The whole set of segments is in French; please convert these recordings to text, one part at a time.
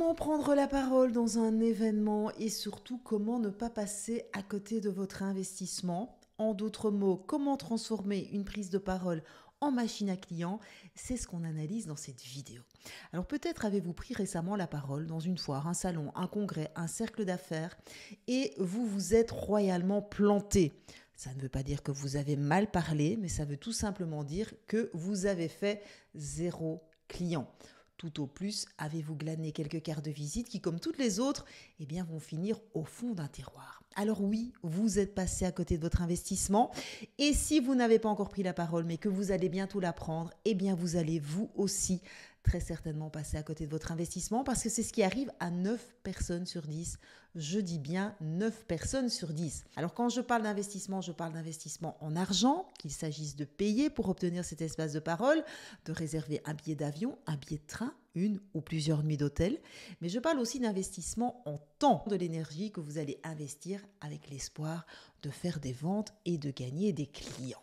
Comment prendre la parole dans un événement et surtout comment ne pas passer à côté de votre investissement? En d'autres mots, comment transformer une prise de parole en machine à clients? C'est ce qu'on analyse dans cette vidéo. Alors peut-être avez-vous pris récemment la parole dans une foire, un salon, un congrès, un cercle d'affaires et vous vous êtes royalement planté. Ça ne veut pas dire que vous avez mal parlé, mais ça veut tout simplement dire que vous avez fait 0 client. Tout au plus, avez-vous glané quelques cartes de visite qui, comme toutes les autres, vont finir au fond d'un tiroir. Alors oui, vous êtes passé à côté de votre investissement. Et si vous n'avez pas encore pris la parole, mais que vous allez bientôt la prendre, vous allez vous aussi très certainement passer à côté de votre investissement parce que c'est ce qui arrive à 9 personnes sur 10. Je dis bien 9 personnes sur 10. Alors quand je parle d'investissement, je parle d'investissement en argent, qu'il s'agisse de payer pour obtenir cet espace de parole, de réserver un billet d'avion, un billet de train, une ou plusieurs nuits d'hôtel. Mais je parle aussi d'investissement en temps, de l'énergie que vous allez investir avec l'espoir de faire des ventes et de gagner des clients.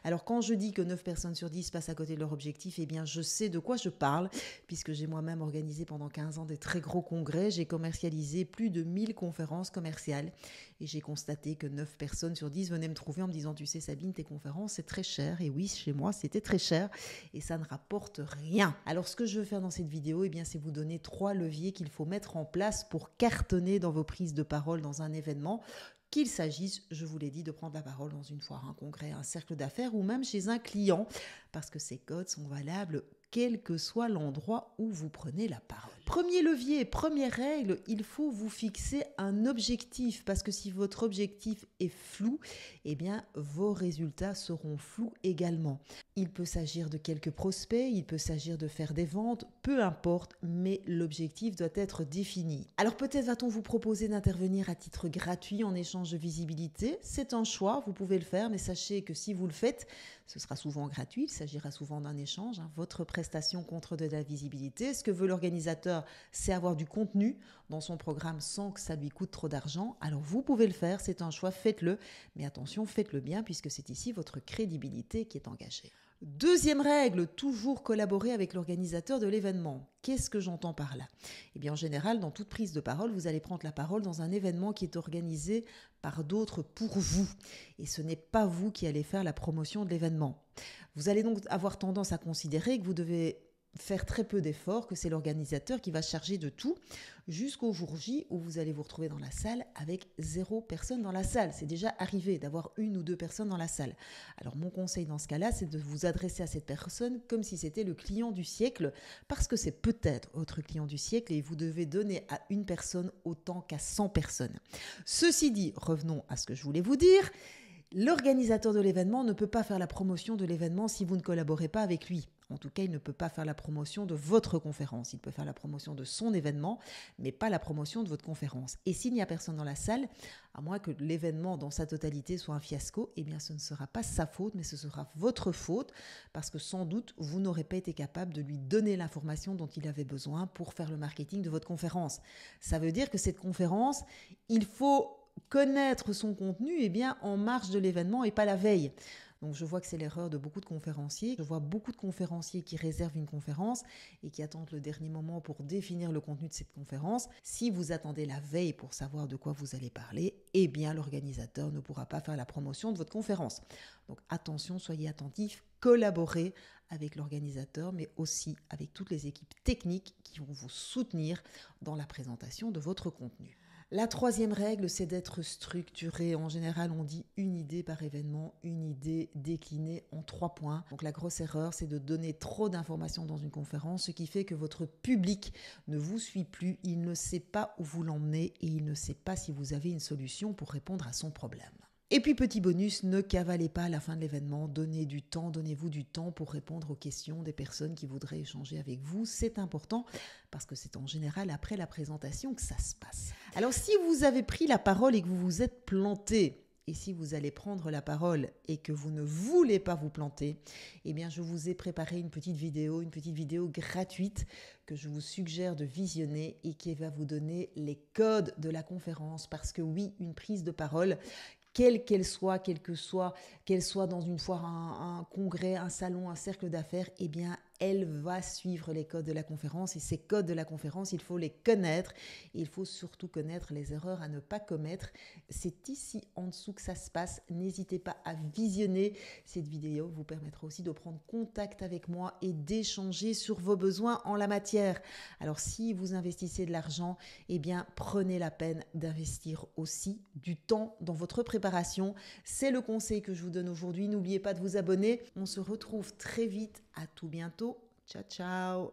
Alors quand je dis que 9 personnes sur 10 passent à côté de leur objectif, je sais de quoi je parle, puisque j'ai moi-même organisé pendant 15 ans des très gros congrès, j'ai commercialisé plus de 1000 conférences commerciales et j'ai constaté que 9 personnes sur 10 venaient me trouver en me disant « Tu sais Sabine, tes conférences c'est très cher » et oui, chez moi c'était très cher et ça ne rapporte rien. Alors ce que je veux faire dans cette vidéo, c'est vous donner 3 leviers qu'il faut mettre en place pour cartonner dans vos prises de parole dans un événement, qu'il s'agisse, je vous l'ai dit, de prendre la parole dans une foire, un congrès, un cercle d'affaires ou même chez un client, parce que ces codes sont valables quel que soit l'endroit où vous prenez la parole. Premier levier, première règle, il faut vous fixer un objectif, parce que si votre objectif est flou, vos résultats seront flous également. Il peut s'agir de quelques prospects, il peut s'agir de faire des ventes, peu importe, mais l'objectif doit être défini. Alors peut-être va-t-on vous proposer d'intervenir à titre gratuit en échange de visibilité. C'est un choix, vous pouvez le faire, mais sachez que si vous le faites, ce sera souvent gratuit, il s'agira souvent d'un échange, votre prestation contre de la visibilité. Ce que veut l'organisateur, c'est avoir du contenu dans son programme sans que ça lui coûte trop d'argent. Alors vous pouvez le faire, c'est un choix, faites-le, mais attention, faites-le bien puisque c'est ici votre crédibilité qui est engagée. Deuxième règle, toujours collaborer avec l'organisateur de l'événement. Qu'est-ce que j'entends par là? En général, dans toute prise de parole, vous allez prendre la parole dans un événement qui est organisé par d'autres pour vous. Et ce n'est pas vous qui allez faire la promotion de l'événement. Vous allez donc avoir tendance à considérer que vous devez faire très peu d'efforts, que c'est l'organisateur qui va se charger de tout, jusqu'au jour J où vous allez vous retrouver dans la salle avec 0 personne dans la salle. C'est déjà arrivé d'avoir 1 ou 2 personnes dans la salle. Alors mon conseil dans ce cas-là, c'est de vous adresser à cette personne comme si c'était le client du siècle, parce que c'est peut-être votre client du siècle et vous devez donner à une personne autant qu'à 100 personnes. Ceci dit, revenons à ce que je voulais vous dire. L'organisateur de l'événement ne peut pas faire la promotion de l'événement si vous ne collaborez pas avec lui. En tout cas, il ne peut pas faire la promotion de votre conférence. Il peut faire la promotion de son événement, mais pas la promotion de votre conférence. Et s'il n'y a personne dans la salle, à moins que l'événement dans sa totalité soit un fiasco, ce ne sera pas sa faute, mais ce sera votre faute, parce que sans doute, vous n'aurez pas été capable de lui donner l'information dont il avait besoin pour faire le marketing de votre conférence. Ça veut dire que cette conférence, il faut connaître son contenu en marge de l'événement et pas la veille. Donc je vois que c'est l'erreur de beaucoup de conférenciers. Je vois beaucoup de conférenciers qui réservent une conférence et qui attendent le dernier moment pour définir le contenu de cette conférence. Si vous attendez la veille pour savoir de quoi vous allez parler, l'organisateur ne pourra pas faire la promotion de votre conférence. Donc attention, soyez attentifs, collaborez avec l'organisateur, mais aussi avec toutes les équipes techniques qui vont vous soutenir dans la présentation de votre contenu. La troisième règle, c'est d'être structuré. En général, on dit une idée par événement, une idée déclinée en 3 points. Donc la grosse erreur, c'est de donner trop d'informations dans une conférence, ce qui fait que votre public ne vous suit plus, il ne sait pas où vous l'emmenez et il ne sait pas si vous avez une solution pour répondre à son problème. Et puis petit bonus, ne cavalez pas à la fin de l'événement, donnez-vous du temps pour répondre aux questions des personnes qui voudraient échanger avec vous. C'est important parce que c'est en général après la présentation que ça se passe. Alors si vous avez pris la parole et que vous vous êtes planté, et si vous allez prendre la parole et que vous ne voulez pas vous planter, je vous ai préparé une petite vidéo gratuite que je vous suggère de visionner et qui va vous donner les codes de la conférence. Parce que oui, une prise de parole, quelle qu'elle soit, qu'elle soit dans une foire, un congrès, un salon, un cercle d'affaires, elle va suivre les codes de la conférence et ces codes de la conférence, il faut les connaître. Il faut surtout connaître les erreurs à ne pas commettre. C'est ici en dessous que ça se passe. N'hésitez pas à visionner cette vidéo, vous permettra aussi de prendre contact avec moi et d'échanger sur vos besoins en la matière. Alors si vous investissez de l'argent, eh bien prenez la peine d'investir aussi du temps dans votre préparation. C'est le conseil que je vous donne aujourd'hui. N'oubliez pas de vous abonner. On se retrouve très vite. À tout bientôt. Ciao, ciao.